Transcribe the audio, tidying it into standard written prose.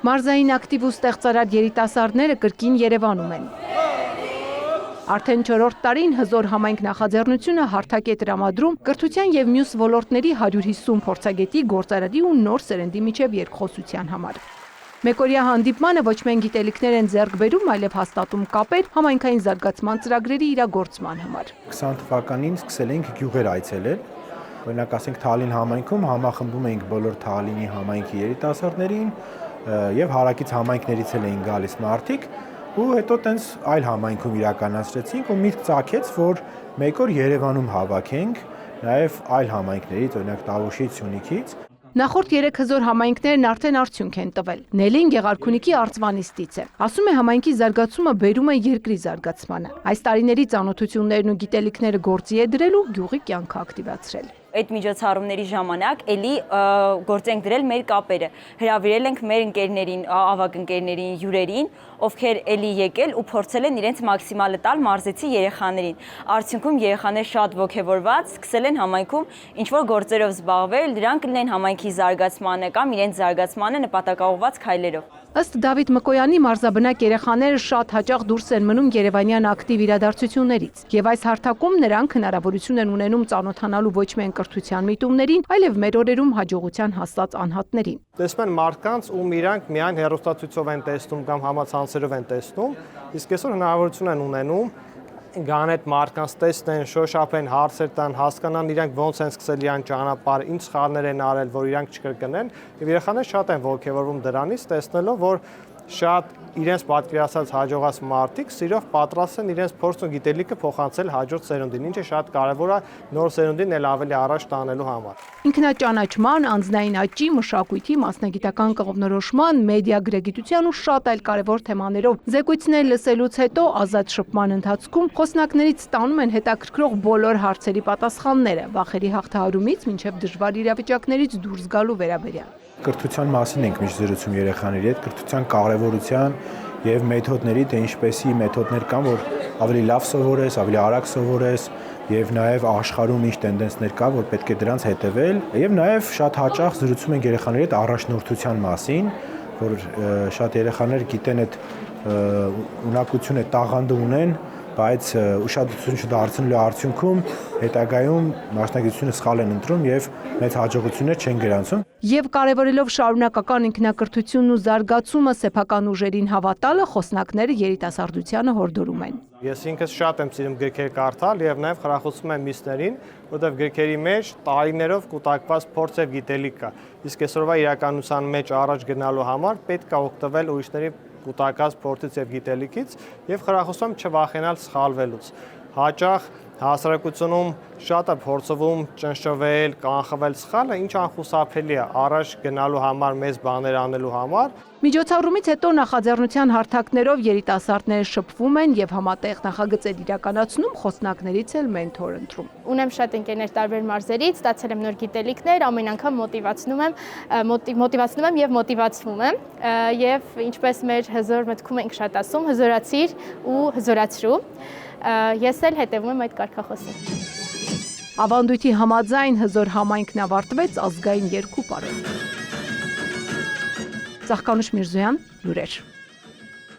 Մարզային ակտիվ ու ստեղծարար երիտասարդները կրկին Երևանում են։ Արդեն 4-րդ տարին հզոր համայնք նախաձեռնությունը հարթակ է տրամադրում կրթության և մյուս ոլորտների 150 փորձագետի, գործարարի ու նոր սերնդի միջև երկխոսության համար։ Մեկօրյա հանդիպմանը ոչ միայն գիտելիքներ են ձեռք բերում, այլև հաստատում կապեր համայնքային զարգացման ծրագրերի իրագործման համար։ 20 թվականին սկսել էինք գյուղեր այցելել։ Օրինակ, ասենք Թալին համայնքում համախմբում էինք բոլոր Թալինի համայնքի երիտասարդներին եւ հարակից համայնքներից էին գալիս մարդիկ, ու հետո տենց այլ համայնքում իրականացրեցինք ու միտք ծագեց, որ մեկ օր Երևանում հավաքենք նաեւ այլ համայնքներից, օրինակ Տավուշից, Սյունիքից։ Նախորդ 3 հզոր համայնքներն արդեն արդյունք են տվել։ Նելին Գեղարքունիքի Արծվանիստից է։ Ասում է, համայնքի զարգացումը բերում է երկրի զարգացմանը։ Այս տարիների ծանոթություններն ու գիտելիքները գործի է դրել ու գյուղի կյանքը ակտիվացրել։ Այդ միջոցառումների ժամանակ էլի գործ ենք դրել մեր կապերը։ Հրավիրել ենք մեր ընկերներին, ավագ ընկերներին, հյուրերին, ովքեր էլի եկել ու փորձել են իրենց մաքսիմալը տալ մարզեցի երեխաներին։ Արդյունքում երեխաներ շատ ոգևորված սկսել են համայնքում ինչ-որ գործերով զբաղվել, դրանք լինեն համայնքի զարգացմանը կամ իրենց զարգացմանը նպատակաուղղված քայլերով։ Ըստ Դավիթ Մկոյանի, մարզաբնակ երեխաները շատ հաճախ դուրս են մնում երևանյան ակտիվ իրադարձություններից, եւ այս հարթակում նրանք հնարավորություն են ունենում ծանոթանալու ոչ միայն կրթության միտումներին, այլև մեր օրերում հաջողության հասած անհատներին։ Տեսնում են մարդկանց, ում իրանք միայն հեռուստացույցով են տեսնում կամ համացանցերով են տեսնում, իսկ այսօր հնարավորություն են ունենում գան այդ մարդկանց տեսնեն, շոշափեն, հարցեր տան, հասկանան իրանք ոնց են սկսել իրան ճանապարհը, ինչ սխալներ են արել, որ իրանք չկրկնեն, եւ երեխաները շատ են ոգևորվում դրանից, տեսնելով, որ շատ իրենց պատկերացած հաջողած մարդիկ սիրով պատրաստ են իրենց փորձն ու գիտելիքը փոխանցել հաջորդ սերունդին, ինչը շատ կարևոր է նոր սերունդին էլ ավելի առաջ տանելու համար։ Ինքնաճանաչման, անձնային աճի, մշակույթի, մասնագիտական կողմնորոշման, մեդիա գրագիտության ու շատ այլ կարևոր թեմաներով զեկույցներ լսելուց հետո ազատ շփման ընթացքում խոսնակներից ստանում են հետաքրքրող բոլոր հարցերի պատասխանները, վախերի հաղթահարումից մինչև դժվար իրավիճակներից դուրս գալու վերաբերյալ։ Կրթության մասին ենք միշտ զրուցում երեխաների հետ, կրթության կարևորության եւ մեթոդների, թե ինչպեսի մեթոդներ կան, որ ավելի լավ սովորես, ավելի արագ սովորես եւ նաեւ աշխարհում ինչ տենդենսներ կա, որ պետք է դրանց հետեւել եւ նաեւ շատ հաճախ զրուցում ենք երեխաների հետ առաջնորդության մասին, որ շատ երեխաներ գիտեն այդ ունակությունը, տաղանդը ունեն, բայց ուշադրություն չդարձնելու արդյունքում հետագայում մասնագիտությունը սխալ են ընտրում եւ մեծ հաջողություններ չեն գրանցում։ Եվ կարևորելով շարունակական ինքնակրթությունն ու զարգացումը սեփական ուժերին հավատալը, խոսնակները երիտասարդությանը հորդորում են։ Ես ինքս շատ եմ սիրում գրքեր կարդալ եւ նաեւ խրախուսում եմ մյուսներին, որովհետեւ գրքերի մեջ տարիներով կուտակված փորձ եւ գիտելիք կա։ Իսկ այսօրվա իրականության մեջ առաջ գնալու համար պետք է օգտվել ուրիշների կուտակած փորձից եւ գիտելիքից եւ խրախուսում չվախենալ սխալվելուց։ Հաճախ հասարակությունում շատ է փորձվում ճնշվել, կանխվել սխալը, ինչ անխուսափելի է առաջ գնալու համար, մեծ բաներ անելու համար։ Միջոցառումից հետո նախաձեռնության հարթակներով երիտասարդները շփվում են եւ համատեղ նախագծեր իրականացնում, խոսնակներից էլ մենթոր ընտրում։ Ունեմ շատ ընկերներ տարբեր մարզերից, ստացել եմ նոր գիտելիքներ, ամեն անգամ մոտիվացնում եմ եւ մոտիվացվում եմ, եւ ինչպես մեր հզոր մտքում ենք շատ ասում, հզորացիր ու հզորացրու։ Ես էլ հետևում եմ այդ կարգախոսին։ Ավանդույթի համաձայն հզոր համայնքն ավարտվեց ազգային 2 պարով։ Ծաղկանուշ Միրզոյան, լուրեր։